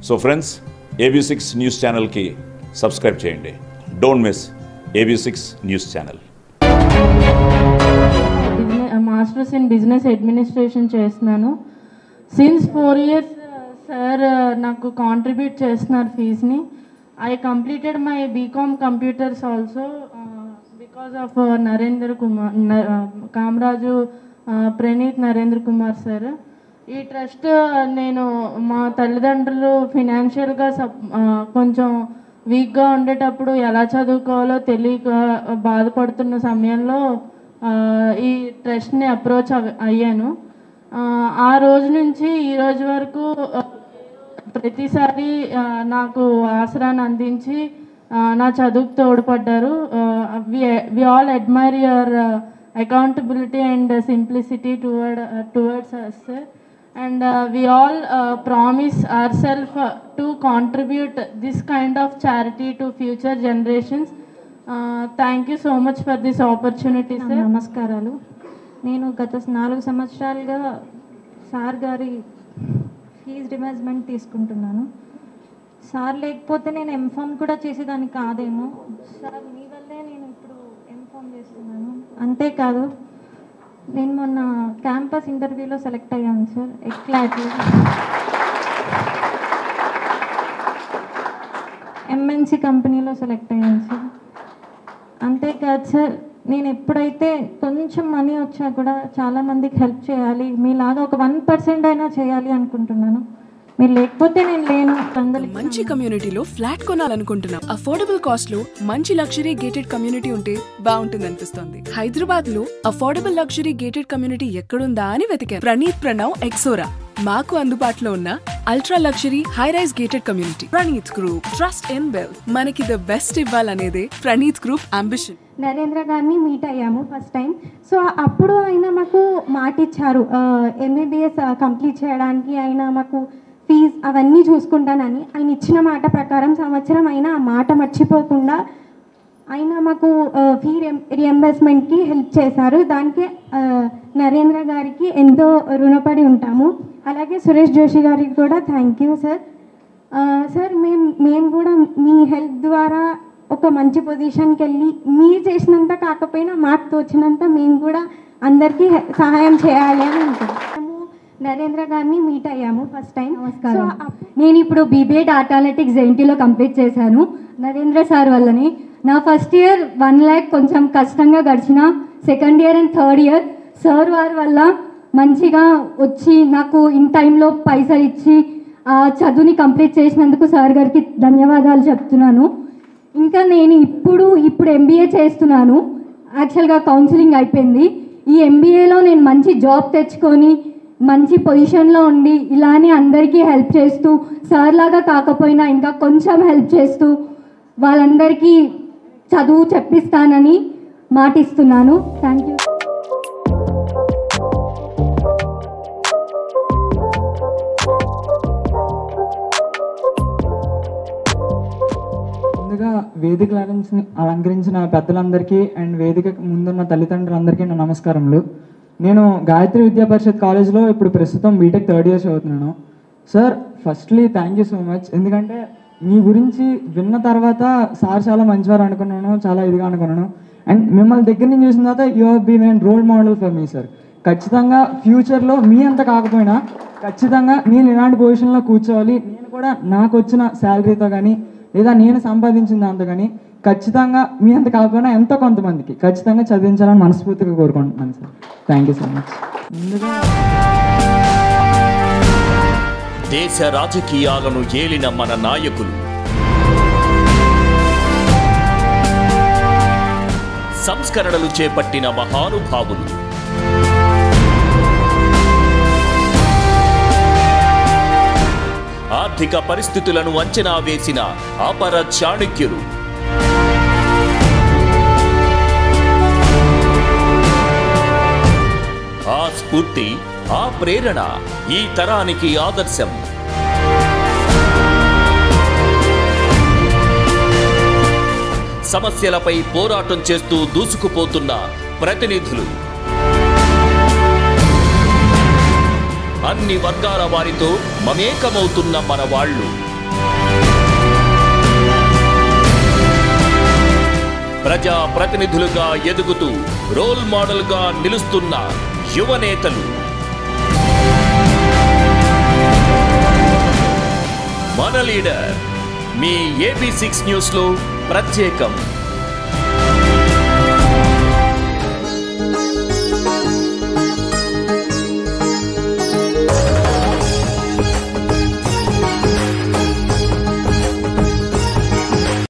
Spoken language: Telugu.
సో ఫ్రెండ్స్, AB6 న్యూస్ ఛానల్కి సబ్స్క్రైబ్ చేయండి. Don't miss AB6 news channel. Masters in business administration చేస్తున్నాను. సిన్స్ 4 years సార్ నాకు కాంట్రిబ్యూట్ చేస్తున్నారు ఫీజ్ని. I completed my B Com computers also because of Narendra Kumar Kamaraju Praneeth Narendra Kumar sir. ఈ ట్రస్ట్ నేను మా తల్లిదండ్రులు ఫినాన్షియల్గా కొంచెం వీక్గా ఉండేటప్పుడు ఎలా చదువుకోవాలో తెలియక బాధపడుతున్న సమయంలో ఈ ట్రస్ట్ని అప్రోచ్ అయ్యాను. ఆ రోజు నుంచి ఈ రోజు వరకు ప్రతిసారి నాకు ఆసరాన్ని అందించి నా చదువుకు తోడ్పడ్డారు. We all admire your accountability and simplicity towards us, sir. And we all promise ourselves to contribute this kind of charity to future generations. Thank you so much for this opportunity, sir. నమస్కారాలు. నేను గత 4 సంవత్సరాలుగా సార్ గారి ఫీజు రిమెన్స్మెంట్ తీసుకుంటున్నాను. సార్ లేకపోతే నేను ఎంఫామ్ కూడా చేసేదాన్ని కాదేమో. సార్ మీ వల్లే నేను ఇప్పుడు ఎంఫామ్ చేస్తున్నాను. అంతేకాదు, నేను మొన్న క్యాంపస్ ఇంటర్వ్యూలో సెలెక్ట్ అయ్యాను సార్. ఎక్లాట్లో MNC కంపెనీలో సెలెక్ట్ అయ్యాను సార్. అంతేకాదు సార్, నేను ఎప్పుడైతే కొంచెం మనీ వచ్చా కూడా చాలామందికి హెల్ప్ చేయాలి, మీలాగా ఒక 1% అయినా చేయాలి అనుకుంటున్నాను. మీరు లేకపోతే నేను లేను. మంచి కమ్యూనిటీలో ఫ్లాట్ కొనాలనుకుంటున్నాం. అఫోర్డబుల్ కాస్ట్ లో మంచి లగ్జరీ గేటెడ్ కమ్యూనిటీ ఉంటే బాగుంటుంది అనిపిస్తోంది. హైదరాబాద్ లో అఫోర్డబుల్ లగ్జరీ గేటెడ్ కమ్యూనిటీ ఎక్కడుందా అని వెతికాం. ప్రణీత్ ప్రణవ్ ఎక్సోరా మాకు అందుబాటులో ఉన్న ultra luxury high rise gated community. Praneeth group, trust in wealth. మనకి ద బెస్ట్ ఇవ్వాలనేదే ప్రణీత్ గ్రూప్ అంబిషన్. నరేంద్ర గారిని మీట్ అయ్యాము ఫస్ట్ టైం. సో అప్పుడు ఆయన మాకు మాట ఇచ్చారు, MBBS కంప్లీట్ చేయడానికి ఆయన మాకు ఫీజ్ అవన్నీ చూసుకుంటానని. ఆయన ఇచ్చిన మాట ప్రకారం సంవత్సరం అయినా ఆ మాట మర్చిపోకుండా ఆయన మాకు ఫీ రియంబర్స్మెంట్కి హెల్ప్ చేశారు. దానికి నరేంద్ర గారికి ఎంతో రుణపడి ఉంటాము. అలాగే సురేష్ జోషి గారికి కూడా థ్యాంక్ యూ సార్. సార్ మేము కూడా మీ హెల్ప్ ద్వారా ఒక మంచి పొజిషన్కి వెళ్ళి మీరు చేసినంత కాకపోయినా మాకు తోచినంత మేము కూడా అందరికీ సహాయం చేయాలి అని అనుకుంటున్నాము. నరేంద్ర గారిని మీట్ అయ్యాము ఫస్ట్ టైం. నమస్కారం. నేను ఇప్పుడు BBA డాటా అనలిటిక్స్ జెయింటీలో కంప్లీట్ చేశాను నరేంద్ర సార్ వల్లనే. నా ఫస్ట్ ఇయర్ 1 lakh కొంచెం కష్టంగా గడిచిన, second year and third year sir వారి వల్ల మంచిగా వచ్చి నాకు ఇన్ టైంలో పైసలు ఇచ్చి ఆ చదువుని కంప్లీట్ చేసినందుకు సార్ గారికి ధన్యవాదాలు చెప్తున్నాను. ఇంకా నేను ఇప్పుడు MBA చేస్తున్నాను. యాక్చువల్గా కౌన్సిలింగ్ అయిపోయింది. ఈ MBAలో నేను మంచి జాబ్ తెచ్చుకొని మంచి పొజిషన్లో ఉండి ఇలానే అందరికీ హెల్ప్ చేస్తూ, సార్ లాగా కాకపోయినా ఇంకా కొంచెం హెల్ప్ చేస్తూ వాళ్ళందరికీ చదువు చెప్పిస్తానని మాటిస్తున్నాను. Thank you. ముందుగా వేదిక అలంకరించిన పెద్దలందరికీ అండ్ వేదిక ముందున్న తల్లిదండ్రులందరికీ నా నమస్కారములు. నేను గాయత్రి విద్యా పరిషత్ కాలేజ్లో ఇప్పుడు ప్రస్తుతం బీటెక్ 3rd year చదువుతున్నాను. Sir, firstly thank you so much. ఎందుకంటే మీ గురించి విన్న తర్వాత సార్ చాలా మంచివారు అనుకున్నాను, చాలా ఇదిగా అనుకున్నాను. అండ్ మిమ్మల్ని దగ్గర నుంచి చూసిన తర్వాత you have been and role model for me sir. ఖచ్చితంగా ఫ్యూచర్లో మీ అంత కాకపోయినా ఖచ్చితంగా నేను ఇలాంటి పొజిషన్లో కూర్చోవాలి, నేను కూడా నాకు వచ్చిన శాలరీతో కానీ లేదా నేను సంపాదించిన దాంతో కానీ ఖచ్చితంగా మీ అంత కాకపోయినా ఎంతో కొంతమందికి ఖచ్చితంగా చదివించాలని మనస్ఫూర్తిగా కోరుకుంటున్నాను sir. Thank you so much. ముందుగా దేశ రాజకీయాలను ఏలిన మన నాయకులు, సంస్కరణలు చేపట్టిన మహానుభావులు, ఆర్థిక పరిస్థితులను అంచనా వేసిన అపర చాణక్యులు, ఆ స్ఫూర్తి, ఆ ప్రేరణ ఈ తరానికి ఆదర్శం. సమస్యలపై పోరాటం చేస్తూ దూసుకుపోతున్న ప్రతినిధులు, అన్ని వర్గాల వారితో మమేకమవుతున్న మన వాళ్ళు. ప్రజా ప్రతినిధులుగా ఎదుగుతూ రోల్ మోడల్గా నిలుస్తున్న యువ నేతలు. మన లీడర్ మీ AB6 న్యూస్లో ప్రత్యేకం.